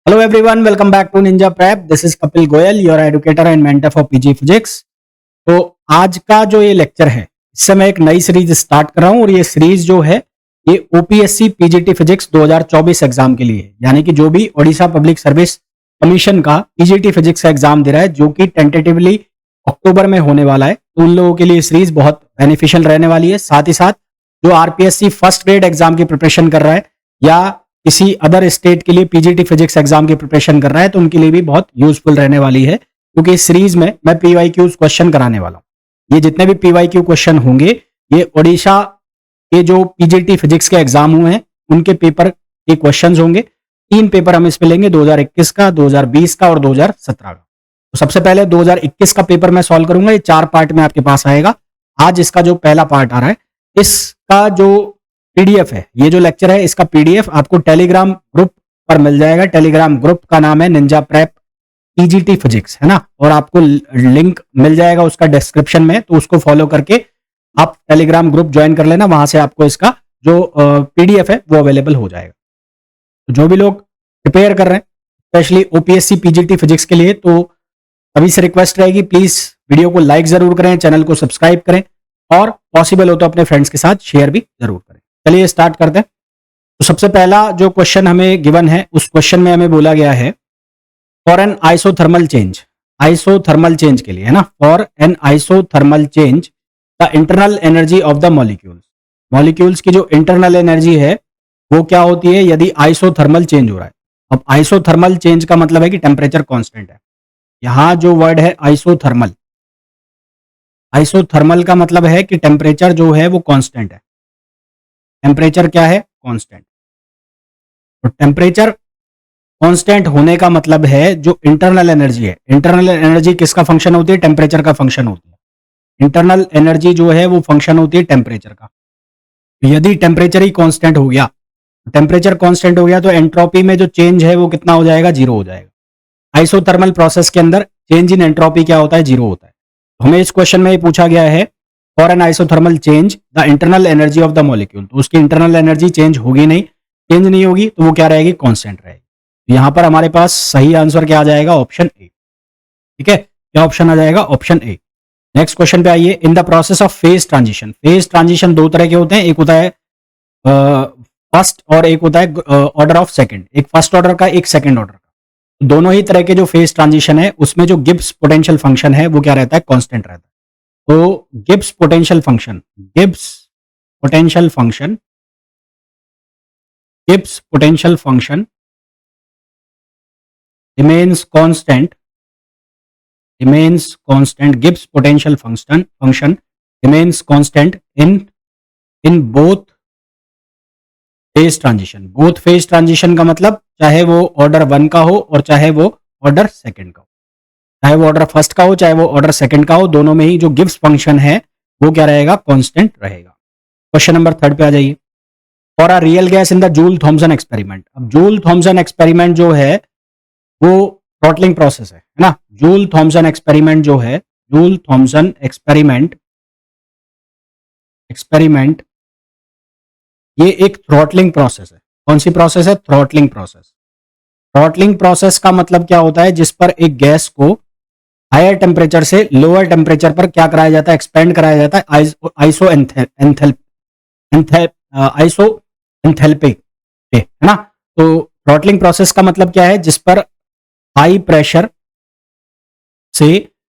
Hello everyone, welcome back to Ninja Prep. This is Kapil Goyal, your educator and mentor for PG Physics. तो आज का जो ये lecture है, इससे मैं एक नई सीरीज स्टार्ट कर रहा हूं और ये सीरीज जो है ये ओपीएससी पीजीटी फिजिक्स 2024 एग्जाम के लिए है। यानी कि जो भी ओडिशा पब्लिक सर्विस कमीशन का पीजीटी फिजिक्स का एग्जाम दे रहा है, जो कि टेंटेटिवली अक्टूबर में होने वाला है, तो उन लोगों के लिए सीरीज बहुत बेनिफिशियल रहने वाली है। साथ ही साथ जो आरपीएससी फर्स्ट ग्रेड एग्जाम की प्रिपरेशन कर रहा है या किसी अदर स्टेट के लिए पीजीटी फिजिक्स एग्जाम की प्रिपरेशन कर रहा है, तो उनके लिए भी बहुत यूजफुल रहने वाली है, क्योंकि इस सीरीज में मैं पीवाईक्यूज क्वेश्चन कराने वाला हूं। ये जितने भी पीवाईक्यू क्वेश्चन होंगे, ये ओडिशा के जो पीजीटी फिजिक्स के एग्जाम हुए हैं उनके पेपर के क्वेश्चंस होंगे। 3 पेपर हम इसमें लेंगे, 2021 का, 2020 का और 2017 का। तो सबसे पहले 2021 का पेपर मैं सॉल्व करूंगा। ये 4 पार्ट में आपके पास आएगा। आज इसका जो पहला पार्ट आ रहा है, इसका जो पीडीएफ है, ये जो लेक्चर है इसका पीडीएफ आपको टेलीग्राम ग्रुप पर मिल जाएगा। टेलीग्राम ग्रुप का नाम है निंजा प्रेप पीजीटी फिजिक्स, है ना, और आपको लिंक मिल जाएगा उसका डिस्क्रिप्शन में, तो उसको फॉलो करके आप टेलीग्राम ग्रुप ज्वाइन कर लेना। वहां से आपको इसका जो पीडीएफ है वो अवेलेबल हो जाएगा। तो जो भी लोग प्रिपेयर कर रहे हैं स्पेशली ओपीएससी पीजीटी फिजिक्स के लिए, तो अभी से रिक्वेस्ट रहेगी, प्लीज वीडियो को लाइक जरूर करें, चैनल को सब्सक्राइब करें और पॉसिबल हो तो अपने फ्रेंड्स के साथ शेयर भी जरूर करें। चलिए स्टार्ट करते हैं। तो सबसे पहला जो क्वेश्चन हमें गिवन है, उस क्वेश्चन में हमें बोला गया है for an isothermal change, isothermal change के लिए, है ना, for an isothermal change the internal energy of the molecules. Molecules की जो इंटरनल एनर्जी है वो क्या होती है यदि आइसोथर्मल चेंज हो रहा है। अब आइसोथर्मल चेंज का मतलब है कि टेम्परेचर कांस्टेंट है। यहां जो वर्ड है आइसोथर्मल, आइसोथर्मल का मतलब है कि टेम्परेचर जो है वो कांस्टेंट है। टेम्परेचर क्या है? कांस्टेंट। तो टेम्परेचर कांस्टेंट होने का मतलब है जो इंटरनल एनर्जी है, इंटरनल एनर्जी किसका फंक्शन होती है? टेम्परेचर का फंक्शन होती है। इंटरनल एनर्जी जो है वो फंक्शन होती है टेम्परेचर का। तो यदि टेम्परेचर ही कांस्टेंट हो गया, टेम्परेचर कांस्टेंट हो गया, तो एंट्रोपी में जो चेंज है वो कितना हो जाएगा? 0 हो जाएगा। आइसोथर्मल प्रोसेस के अंदर चेंज इन एंट्रोपी क्या होता है? 0 होता है। तो हमें इस क्वेश्चन में ये पूछा गया है for an isothermal change the internal energy of the molecule. तो उसकी इंटरनल एनर्जी चेंज होगी नहीं, चेंज नहीं होगी, तो वो क्या रहेगी? कांस्टेंट रहेगी। तो यहां पर हमारे पास सही आंसर क्या आ जाएगा? Option A. ठीक है, क्या ऑप्शन आ जाएगा? Option A. नेक्स्ट क्वेश्चन पे आइए। In the process of phase transition, phase transition 2 तरह के होते हैं, एक होता है फर्स्ट और एक होता है ऑर्डर ऑफ सेकंड। एक फर्स्ट ऑर्डर का, एक सेकंड ऑर्डर का। दोनों ही तरह के जो फेज ट्रांजिशन है उसमें जो गिब्स पोटेंशियल फंक्शन है वो क्या रहता है? कांस्टेंट रहता है। तो Gibbs potential function, Gibbs potential function, Gibbs potential function remains constant, remains constant, Gibbs potential function remains constant in both phase transition। both phase transition का मतलब चाहे वो ऑर्डर 1 का हो और चाहे वो ऑर्डर सेकंड का हो, चाहे वो ऑर्डर फर्स्ट का हो चाहे वो ऑर्डर सेकंड का हो, दोनों में ही जो गिब्स फंक्शन है वो क्या रहेगा? कांस्टेंट रहेगा। क्वेश्चन नंबर 3 पे आ जाइए। For a real gas in the Joule Thomson experiment. अब जूल थॉमसन एक्सपेरिमेंट जो है वो थ्रॉटलिंग प्रोसेस है ना। जूल थॉमसन एक्सपेरिमेंट जो है, जूल थॉमसन एक्सपेरिमेंट ये एक थ्रॉटलिंग प्रोसेस है। कौन सी प्रोसेस है? Throttling process. थ्रॉटलिंग प्रोसेस का मतलब क्या होता है? जिस पर एक गैस को हायर टेम्परेचर से लोअर टेम्परेचर पर क्या कराया जाता है? एक्सपेंड कराया जाता है आइसो एंथैल्पिक, है ना। तो थ्रॉटलिंग प्रोसेस का मतलब क्या है? जिस पर हाई प्रेशर से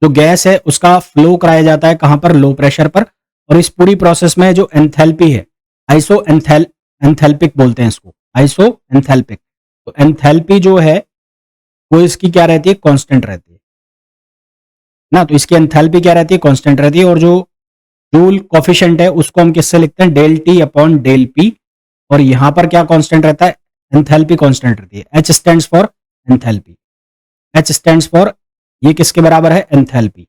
जो गैस है उसका फ्लो कराया जाता है, कहां पर? लो प्रेशर पर। और इस पूरी प्रोसेस में जो एंथैल्पी है, आइसो एंथैल्पिक बोलते हैं इसको, आइसो एंथैल्पिक। तो एंथैल्पी जो है वो इसकी क्या रहती है? कांस्टेंट रहती है ना। तो इसकी एंथैल्पी क्या रहती है? कांस्टेंट रहती है। और जो जूल कोफिशिएंट है उसको हम किससे लिखते हैं? Del T upon del P. और यहां पर क्या कांस्टेंट रहता है? एंथैल्पी कांस्टेंट रहती है। H stands for enthalpy, H stands for, ये किसके बराबर है? एंथैल्पी।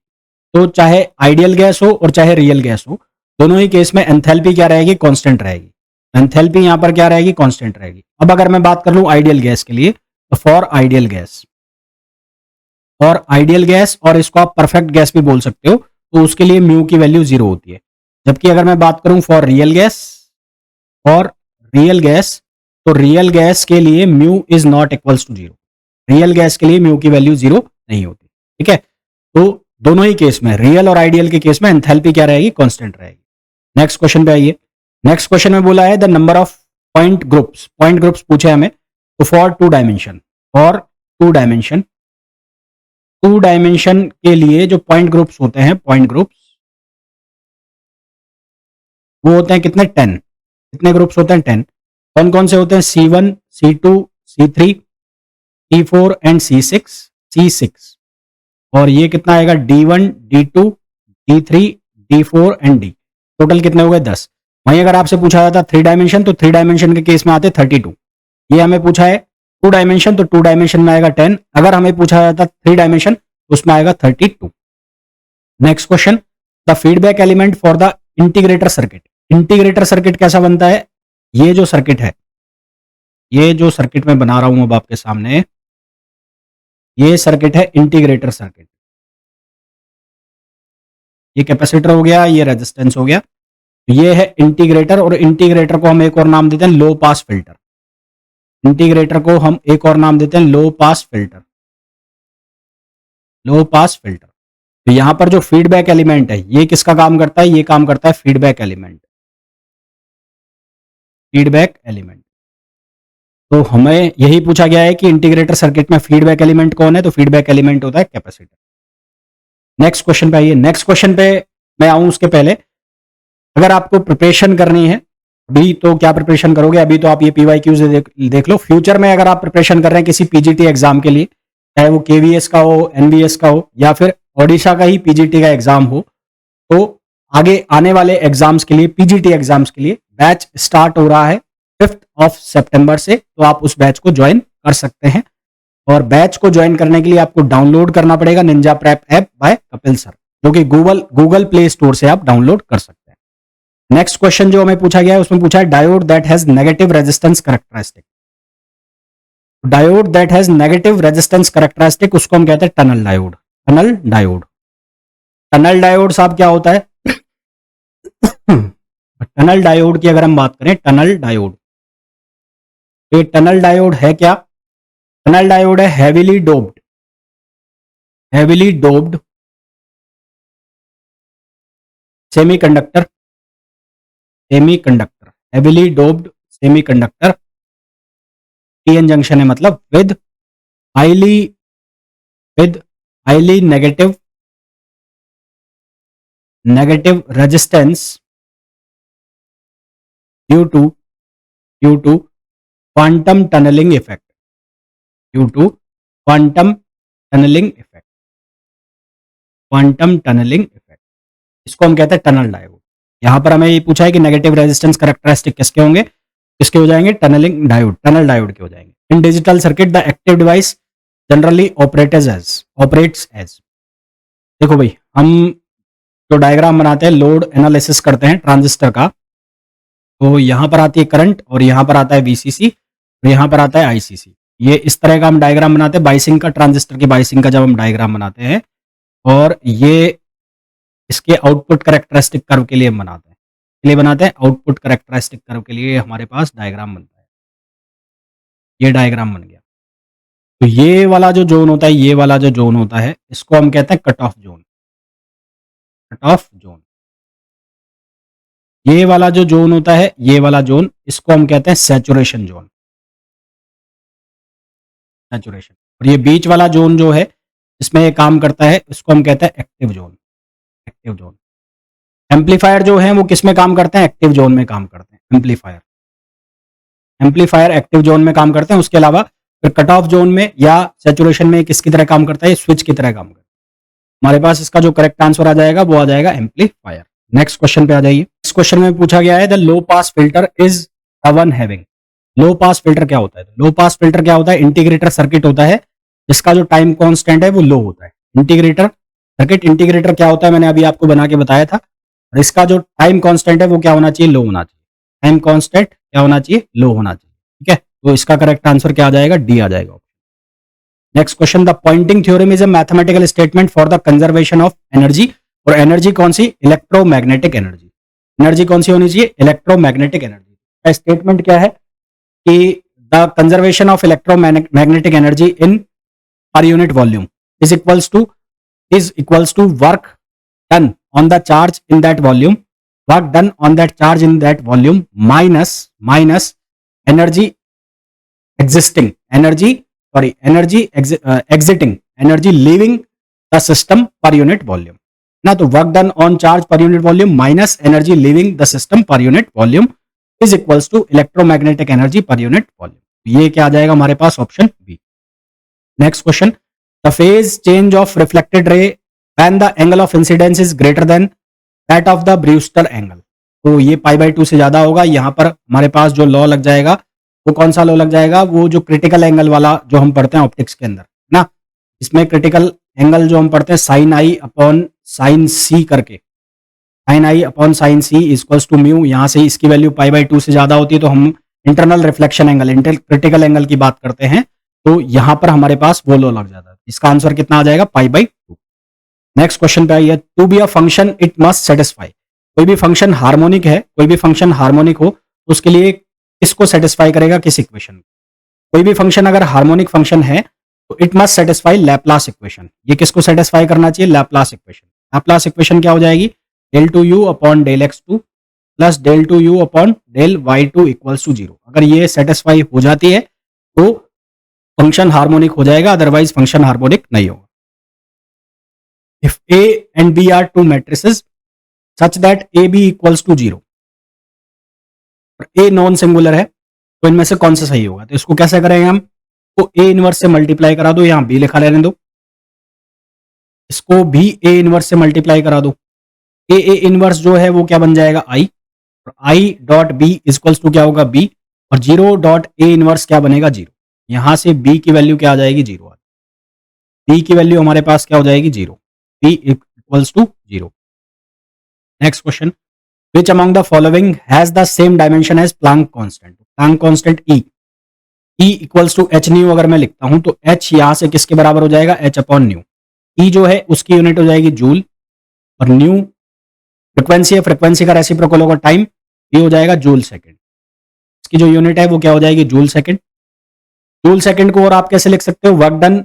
तो चाहे आइडियल गैस हो और चाहे रियल गैस हो, दोनों ही केस में एंथैल्पी क्या रहेगी? कांस्टेंट रहेगी। एंथैल्पी यहां पर क्या रहेगी? कांस्टेंट रहेगी। अब अगर मैं बात कर लूं आइडियल गैस के लिए, तो for ideal gas, for ideal gas, और इसको आप परफेक्ट गैस भी बोल सकते हो, तो उसके लिए म्यू की वैल्यू 0 होती है। जबकि अगर मैं बात करूं for real gas, for real gas, तो रियल गैस के लिए mu is not equals to 0। Real gas के लिए म्यू की वैल्यू 0 नहीं होती। ठीक है, तो दोनों ही केस में, रियल और आइडियल के केस में एंथैल्पी क्या रहेगी, कांस्टेंट रहेगी। नेक्स्ट क्वेश्चन पे आइए। नेक्स्ट क्वेश्चन में बोला है the number of point groups पूछे हमें। तो फॉर टू डायमेंशन के लिए जो पॉइंट ग्रुप्स होते हैं, पॉइंट ग्रुप्स वो होते हैं कितने, 10। कितने ग्रुप्स होते हैं, 10। कौन कौन से होते हैं, C1, C2, C3, C4 and C6। और ये कितना आएगा, D1, D2, D3, D4 and D। Total कितने हो गए, 10। वहीं अगर आपसे पूछा जाता 3 डायमेंशन, तो 3 डायमेंशन के केस में आते 32। ये हमें पूछा है 2 डायमेंशन, तो 2 डायमेंशन में आएगा 10। अगर हमें पूछा जाता 3 डायमेंशन, तो उसमें आएगा 32। Next question, the feedback element for the integrator circuit. Integrator circuit कैसा बनता है, ये जो सर्किट है, ये जो सर्किट मैं बना रहा हूं अब आपके सामने, ये सर्किट है इंटीग्रेटर सर्किट। ये कैपेसिटर हो गया, ये रेजिस्टेंस हो गया, ये है इंटीग्रेटर। और इंटीग्रेटर को हम एक और नाम देते हैं लो पास फिल्टर। इंटीग्रेटर को हम एक और नाम देते हैं लो पास फिल्टर, लो पास फिल्टर। तो यहां पर जो फीडबैक एलिमेंट है, ये किसका काम करता है, ये काम करता है फीडबैक एलिमेंट, फीडबैक एलिमेंट। तो हमें यही पूछा गया है कि इंटीग्रेटर सर्किट में फीडबैक एलिमेंट कौन है, तो फीडबैक एलिमेंट होता है कैपेसिटर। नेक्स्ट क्वेश्चन पे आइए। नेक्स्ट क्वेश्चन पे मैं आऊं उसके पहले, अगर आपको प्रिपरेशन करनी है अभी, तो क्या प्रिपरेशन करोगे, अभी तो आप ये PYQs देख लो। फ्यूचर में अगर आप प्रिपरेशन कर रहे हैं किसी PGT एग्जाम के लिए, चाहे वो KVS का हो, NVS का हो, या फिर ओडिशा का ही PGT का एग्जाम हो, तो आगे आने वाले एग्जाम्स के लिए, PGT एग्जाम्स के लिए बैच स्टार्ट हो रहा है 5 सितंबर से। तो आप उस बैच को ज्वाइन कर सकते हैं। और बैच को ज्वाइन करने के लिए आपको डाउनलोड करना पड़ेगा Ninja prep app by Kapil sir, जो कि गूगल प्ले स्टोर से आप डाउनलोड कर सकते हैं। नेक्स्ट क्वेश्चन जो हमें पूछा गया है, उसमें पूछा है diode that has negative resistance characteristic. Diode that has negative resistance characteristic, उसको हम कहते हैं tunnel diode. Tunnel diode, tunnel diode साहब क्या होता है टनल डायोड की अगर हम बात करें, टनल डायोड, ये टनल डायोड है क्या, टनल डायोड है heavily doped semiconductor, heavily doped semiconductor, PN junction है मतलब, with highly negative resistance due to quantum tunnelling effect, इसको हम कहते हैं टनल डायोड। यहां पर हमें ये पूछा है कि नेगेटिव रेजिस्टेंस कैरेक्टरिस्टिक किसके होंगे, किसके हो जाएंगे, टनल डायोड के हो जाएंगे। In digital circuit the active device generally operates as. देखो भाई, हम जो डायग्राम बनाते हैं, लोड एनालिसिस करते हैं ट्रांजिस्टर का, तो यहां पर आती है करंट, और यहां पर आता है VCC, और यहां पर आता है ICC। ये इस तरह का हम डायग्राम बनाते हैं बाइसिंग का, ट्रांजिस्टर की बाइसिंग का जब हम डायग्राम बनाते हैं, और ये इसके आउटपुट कैरेक्टरिस्टिक कर्व के लिए हम बनाते हैं, आउटपुट कैरेक्टरिस्टिक कर्व के लिए हमारे पास डायग्राम बनता है। ये डायग्राम बन गया। तो ये वाला जो जोन होता है, इसको हम कहते हैं कट ऑफ जोन। ये वाला जो जोन होता है, ये वाला जोन, इसको हम कहते हैं सैचुरेशन जोन। और ये बीच वाला जोन जो है, इसमें ये काम करता है, इसको हम कहते हैं एक्टिव जोन। एम्पलीफायर जो है वो किस में काम करते हैं, एक्टिव जोन में काम करते हैं। एम्पलीफायर एक्टिव जोन में काम करते हैं। उसके अलावा फिर कट ऑफ जोन में या सैचुरेशन में किसकी तरह काम करता है, स्विच की तरह काम करता है। हमारे पास इसका जो करेक्ट आंसर आ जाएगा वो आ जाएगा एम्पलीफायर। नेक्स्ट क्वेश्चन पे आ जाइए। नेक्स्ट क्वेश्चन में पूछा गया है the low pass filter is the one having. Low pass filter क्या होता है, लो पास फिल्टर क्या होता है, इंटीग्रेटर सर्किट होता है जिसका जो टाइम कांस्टेंट है वो लो होता है। इंटीग्रेटर क्या होता है, मैंने अभी आपको बना के बताया था। और इसका जो टाइम कांस्टेंट है वो क्या होना चाहिए, लो होना चाहिए। टाइम कांस्टेंट क्या होना चाहिए, लो होना चाहिए। ठीक है, तो इसका करेक्ट आंसर क्या आ जाएगा, डी आ जाएगा। Next question, the Poynting theorem is a mathematical statement for the conservation of energy. और एनर्जी कौन सी, इलेक्ट्रोमैग्नेटिक एनर्जी। एनर्जी कौन सी होनी चाहिए, इलेक्ट्रोमैग्नेटिक एनर्जी। स्टेटमेंट क्या है कि the conservation of electromagnetic energy in per unit volume is equals to work done on the charge in that volume, work done on that charge in that volume minus energy exiting, energy leaving the system per unit volume ना. तो work done on charge per unit volume minus energy leaving the system per unit volume is equals to electromagnetic energy per unit volume. ये क्या आ जाएगा हमारे पास? Option B. Next question, the phase change of reflected ray when the angle of incidence is greater than that of the Brewster angle. तो ये π/2 से ज्यादा होगा. यहां पर हमारे पास जो लॉ लग जाएगा वो कौन सा लॉ लग जाएगा? वो जो क्रिटिकल एंगल वाला जो हम पढ़ते हैं ऑप्टिक्स के अंदर ना, इसमें क्रिटिकल एंगल जो हम पढ़ते हैं sine i upon sine c करके, sine i upon sine c equals to mu. यहां से इसकी वैल्यू π/2 से ज्यादा होती है तो हम internal reflection angle, critical angle की बात करते हैं. तो यहां पर हमारे पास वो लॉ लग जाता है. इसका आंसर कितना आ जाएगा? π/2. नेक्स्ट क्वेश्चन पे आइए. To be a function it must satisfy. कोई भी फंक्शन हार्मोनिक है, कोई भी फंक्शन हार्मोनिक हो तो उसके लिए किसको सेटिस्फाई करेगा? किस इक्वेशन? कोई भी फंक्शन अगर हार्मोनिक फंक्शन है तो it must satisfy Laplace equation. ये किसको सेटिस्फाई करना चाहिए? Laplace equation. लैप्लास इक्वेशन क्या हो जाएगी? del 2u upon del x2 plus del 2u upon del y2 equals to 0. अगर ये सेटिस्फाई हो जाती है तो फंक्शन हार्मोनिक हो जाएगा, अदरवाइज फंक्शन हार्मोनिक नहीं होगा. If a and b are two matrices such that ab equals to 0 और a नॉन सिंगुलर है तो इनमें से कौन सा सही होगा? तो इसको कैसे करेंगे हम? तो a इनवर्स से मल्टीप्लाई करा दो, यहां b लिखा रहने दो, इसको भी a इनवर्स से मल्टीप्लाई करा दो. a इनवर्स जो है वो क्या बन जाएगा? i, और i dot b equals to क्या होगा? b, और 0 डॉट a इनवर्स क्या बनेगा? 0. यहां से b की वैल्यू क्या आ जाएगी? 0. b की वैल्यू हमारे पास क्या हो जाएगी? 0. b equals to 0. Next question, which among the following has the same dimension as Planck constant? Planck constant E equals to H nu अगर मैं लिखता हूं तो h यहां से किसके बराबर हो जाएगा? h upon new. E जो है उसकी यूनिट हो जाएगी जूल, और न्यू फ्रिक्वेंसी है, फ्रिक्वेंसी का रेसिप्रोकल होगा टाइम, ये हो जाएगा जूल सेकंड. इसकी जो यूनिट है वो क्या हो जाएगी? Joule second. जूल सेकंड को और आप कैसे लिख सकते हो? Work done.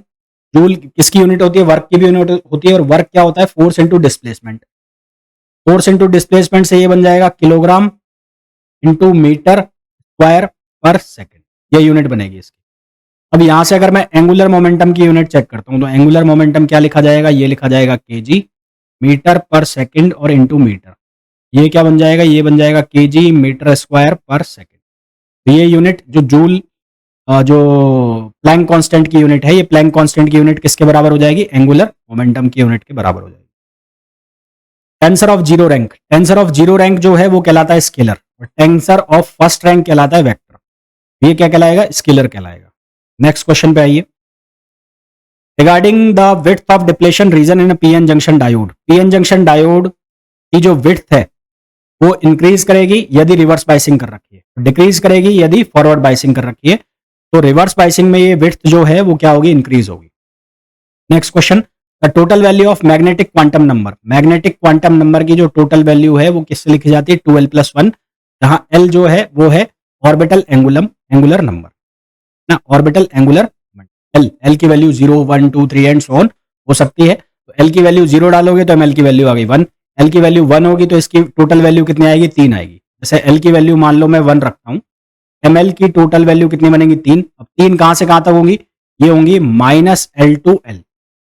जूल किसकी यूनिट होती है? वर्क की भी यूनिट होती है, और वर्क क्या होता है? Force into displacement. Force into displacement से ये बन जाएगा किलोग्राम इंटू मीटर स्क्वायर पर सेकेंड. ये यूनिट बनेगी इसकी. अब यहां से अगर मैं एंगुलर मोमेंटम की यूनिट चेक करता हूं तो एंगुलर मोमेंटम क्या लिखा जाएगा? ये लिखा जाएगा केजी मीटर पर सेकंड और इंटू मीटर. ये क्या बन जाएगा? ये बन जाएगा केजी मीटर स्क्वायर पर सेकंड. तो ये यूनिट जो जूल जो प्लैंक कांस्टेंट की यूनिट है, ये प्लैंक कांस्टेंट की यूनिट किसके बराबर हो जाएगी? एंगुलर मोमेंटम की यूनिट के बराबर हो जाएगी. Tensor of zero rank. Tensor of zero rank जो है वो कहलाता है स्केलर, और टेंसर ऑफ फर्स्ट रैंक कहलाता है वेक्टर. ये क्या कहलाएगा? स्केलर कहलाएगा. नेक्स्ट क्वेश्चन पे आइए. Regarding the width of depletion region in PN junction diode. PN junction diode की जो विड्थ है वो इंक्रीज करेगी यदि रिवर्स बाइसिंग कर रखी है, डिक्रीज करेगी यदि फॉरवर्ड बाइसिंग कर रखी है. तो रिवर्स बाइसिंग में ये विड्थ जो है वो क्या होगी? इंक्रीज होगी. Next question, the total value of magnetic quantum number. Magnetic quantum number की जो टोटल वैल्यू है वो किससे लिखी जाती है? 2l+1, जहां l जो है वो है ऑर्बिटल एंगुलर नंबर ना, ऑर्बिटल एंगुलर l की वैल्यू 0, 1, 2, 3 एंड सो ऑन हो सकती है. तो l की वैल्यू 0 डालोगे तो ml की वैल्यू आ गई 1, l की वैल्यू 1 होगी तो इसकी टोटल वैल्यू कितनी आएगी? 3 आएगी. जैसे l की वैल्यू मान लो मैं 1 रखता हूं, ml की टोटल वैल्यू कितनी बनेगी? 3. अब 3 कहां से कहां तक होंगी? ये होंगी -l to l.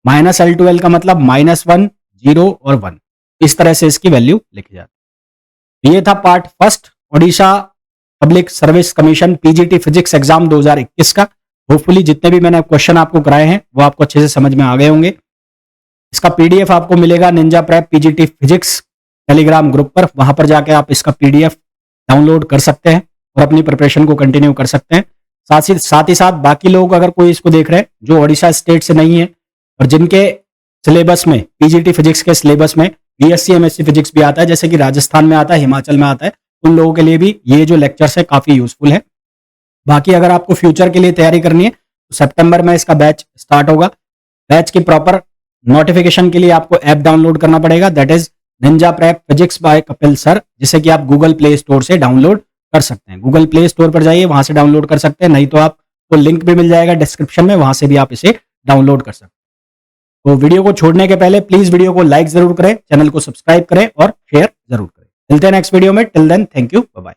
-l to l का मतलब -1, 0 और 1. इस तरह से इसकी वैल्यू लिखी जाती है. ये था part first Odisha public service commission PGT physics exam 2021 का. होपफुली जितने भी मैंने क्वेश्चन आपको कराए हैं वो आपको अच्छे से समझ में आ गए होंगे. इसका पीडीएफ आपको मिलेगा Ninja prep PGT physics Telegram group पर. वहां पर जाके आप इसका पीडीएफ डाउनलोड कर सकते हैं और अपनी प्रिपरेशन को कंटिन्यू कर सकते हैं. साथ ही साथ बाकी लोग अगर कोई इसको देख रहे हैं जो ओडिशा स्टेट से नहीं है और जिनके सिलेबस में पीजीटी फिजिक्स के सिलेबस में बीएससी एमएससी फिजिक्स भी आता है, जैसे कि राजस्थान में आता है, हिमाचल में आता है, उन लोगों के लिए भी ये जो लेक्चर्स है काफी यूजफुल है. बाकी अगर आपको फ्यूचर के लिए तैयारी करनी है तो सितंबर में इसका बैच स्टार्ट होगा. बैच की प्रॉपर नोटिफिकेशन के लिए आपको ऐप डाउनलोड करना पड़ेगा, that is Ninja prep physics bye Kapil sir, जिसे कि आप गूगल प्ले स्टोर से डाउनलोड कर सकते हैं. गूगल प्ले स्टोर पर जाइए, वहां से डाउनलोड कर सकते हैं, नहीं तो आपको लिंक भी मिल जाएगा डिस्क्रिप्शन में, वहां से भी आप इसे डाउनलोड कर सकते हो। तो वीडियो को छोड़ने के पहले प्लीज वीडियो को लाइक जरूर करें, चैनल को सब्सक्राइब करें और शेयर जरूर करें। मिलते हैं नेक्स्ट वीडियो में। Till then thank you, bye bye.